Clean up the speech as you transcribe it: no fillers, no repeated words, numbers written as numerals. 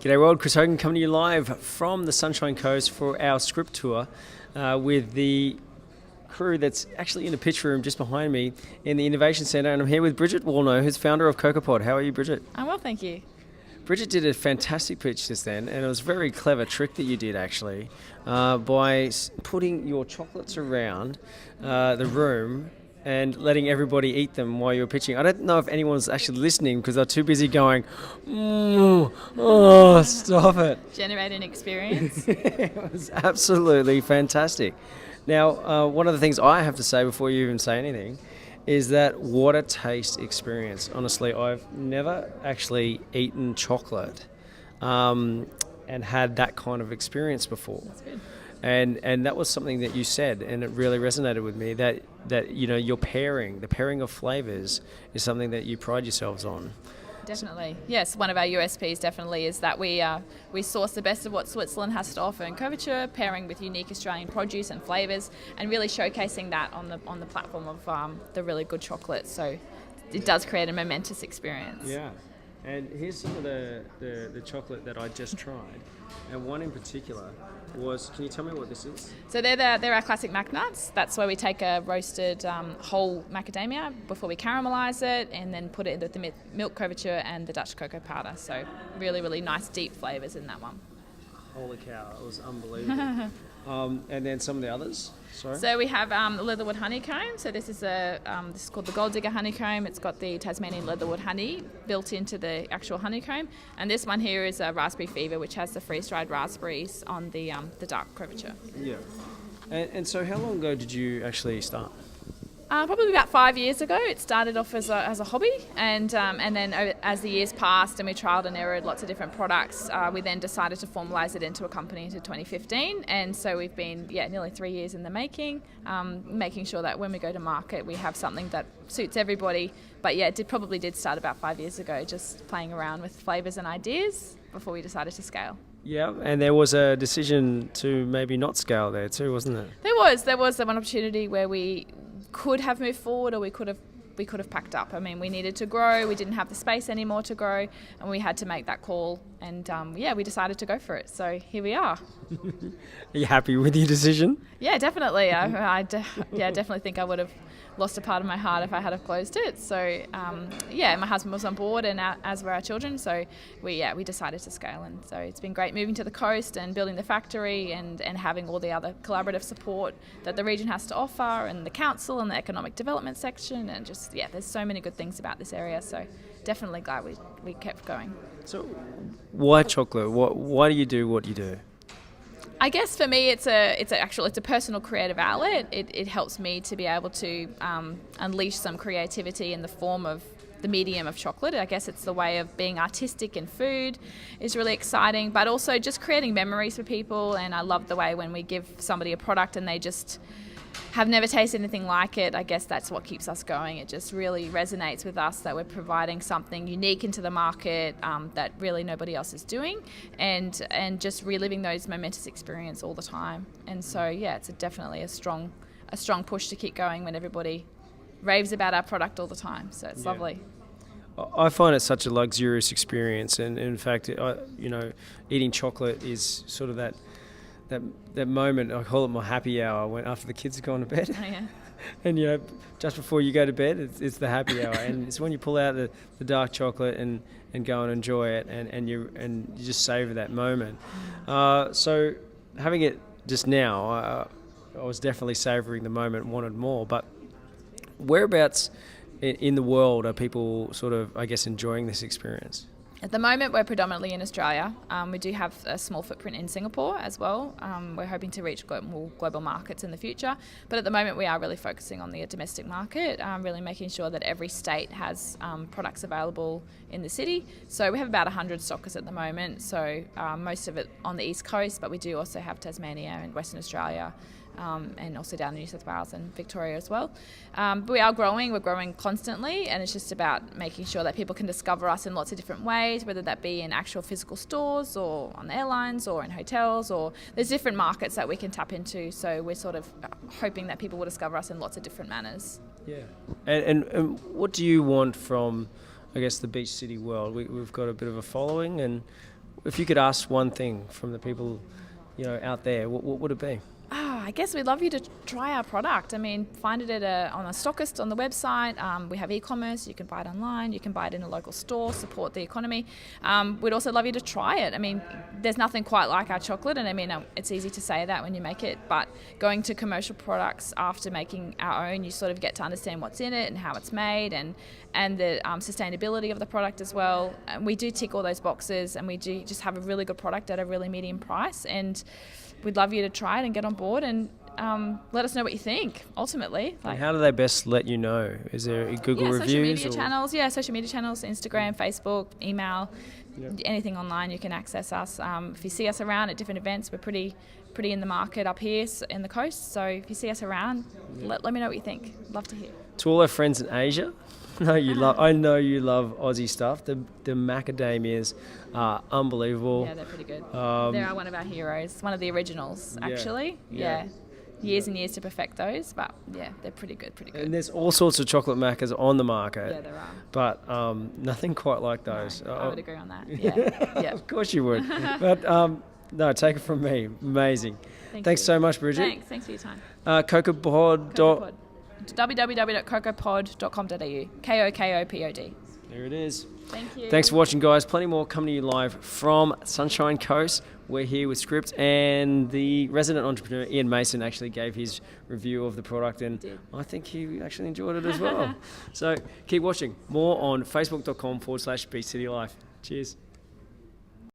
G'day world, Chris Hogan coming to you live from the Sunshine Coast for our script tour with the crew that's actually in the pitch room just behind me in the Innovation Centre, and I'm here with Brigid Woolnough, who's founder of Kokopod. How are you, Brigid? I'm well, thank you. Brigid did a fantastic pitch just then, and it was a very clever trick that you did actually by putting your chocolates around the room and letting everybody eat them while you were pitching. I don't know if anyone's actually listening because they're too busy going, oh, stop it. Generating experience. It was absolutely fantastic. Now, one of the things I have to say before you even say anything is that what a taste experience. Honestly, I've never actually eaten chocolate and had that kind of experience before. That's good. And that was something that you said, and it really resonated with me, that you know, the pairing of flavors is something that you pride yourselves on. Definitely. Yes, one of our USPs definitely is that we source the best of what Switzerland has to offer in couverture, pairing with unique Australian produce and flavors, and really showcasing that on the platform of the really good chocolate. So it does create a momentous experience. Yeah. And here's some of the chocolate that I just tried, and one in particular was, can you tell me what this is? So they're our classic mac nuts. That's where we take a roasted whole macadamia before we caramelize it and then put it into the milk couverture and the Dutch cocoa powder. So really, really nice deep flavors in that one. Holy cow, it was unbelievable. And then some of the others, sorry? So we have the leatherwood honeycomb. So this is this is called the Gold Digger honeycomb. It's got the Tasmanian leatherwood honey built into the actual honeycomb. And this one here is a raspberry fever, which has the freeze-dried raspberries on the dark couverture. Yeah. And so how long ago did you actually start? Probably about 5 years ago. It started off as a hobby, and then as the years passed and we trialled and errored lots of different products, we then decided to formalise it into a company into 2015. And so we've been nearly 3 years in the making, making sure that when we go to market we have something that suits everybody. But it probably did start about 5 years ago, just playing around with flavours and ideas before we decided to scale. Yeah, and there was a decision to maybe not scale there too, wasn't there? There was one opportunity where we could have moved forward, or we could have packed up. I mean, we needed to grow. We didn't have the space anymore to grow, and we had to make that call. And we decided to go for it. So here we are. Are you happy with your decision? Yeah, definitely. I definitely think I would have lost a part of my heart if I had have closed it. So my husband was on board, and as were our children. So we decided to scale, and so it's been great moving to the coast and building the factory and having all the other collaborative support that the region has to offer, and the council and the economic development section, and just there's so many good things about this area. So definitely glad we kept going. So why chocolate? Why do you do what you do? I guess for me, it's a personal creative outlet. It helps me to be able to unleash some creativity in the form of the medium of chocolate. I guess it's the way of being artistic in food is really exciting, but also just creating memories for people. And I love the way when we give somebody a product and they just have never tasted anything like it. I guess that's what keeps us going. It just really resonates with us that we're providing something unique into the market that really nobody else is doing, and just reliving those momentous experiences all the time. And so it's definitely a strong push to keep going when everybody raves about our product all the time. So it's lovely. I find it such a luxurious experience, and in fact, eating chocolate is sort of that moment. I call it my happy hour, when after the kids have gone to bed. Oh, yeah. And just before you go to bed, it's the happy hour, and it's when you pull out the dark chocolate and go and enjoy it, and you just savor that moment. So having it just now, I was definitely savoring the moment, wanted more. But whereabouts in the world are people sort of, I guess, enjoying this experience? At the moment, we're predominantly in Australia. We do have a small footprint in Singapore as well. We're hoping to reach more global markets in the future. But at the moment, we are really focusing on the domestic market, really making sure that every state has products available in the city. So we have about 100 stockers at the moment. So most of it on the East Coast, but we do also have Tasmania and Western Australia, and also down in New South Wales and Victoria as well. But we're growing constantly, and it's just about making sure that people can discover us in lots of different ways, whether that be in actual physical stores or on airlines or in hotels, or there's different markets that we can tap into. So we're sort of hoping that people will discover us in lots of different manners. Yeah. And what do you want from, I guess, the beach city world? We've got a bit of a following, and if you could ask one thing from the people, out there, what would it be? I guess we'd love you to try our product. I mean, find it on a stockist on the website. We have e-commerce. You can buy it online. You can buy it in a local store. Support the economy. We'd also love you to try it. I mean, there's nothing quite like our chocolate, and I mean, it's easy to say that when you make it, but going to commercial products after making our own, you sort of get to understand what's in it and how it's made, and the sustainability of the product as well. And we do tick all those boxes, and we do just have a really good product at a really medium price, and we'd love you to try it and get on board and let us know what you think, ultimately. And how do they best let you know? Is there Google reviews? Social media channels. Yeah, social media channels, Instagram, Facebook, email, anything online you can access us. If you see us around at different events, we're pretty in the market up here in the coast. So if you see us around, let me know what you think. Love to hear. To all our friends in Asia, I know you love Aussie stuff. The macadamias are unbelievable. Yeah, they're pretty good. They are one of our heroes. One of the originals, actually. Yeah. Years and years to perfect those, but yeah, they're pretty good. And there's all sorts of chocolate macas on the market. Yeah, there are. But nothing quite like those. No, I would agree on that. Yeah. Of course you would. But no, take it from me. Amazing. Thanks so much, Brigid. Thanks for your time. Kokopod. www.kokopod.com.au. KOKOPOD. There it is. Thank you. Thanks for watching, guys. Plenty more coming to you live from Sunshine Coast. We're here with Script, and the resident entrepreneur Ian Mason actually gave his review of the product, and I think he actually enjoyed it as well. So keep watching. More on facebook.com/BeachCityLife. Cheers.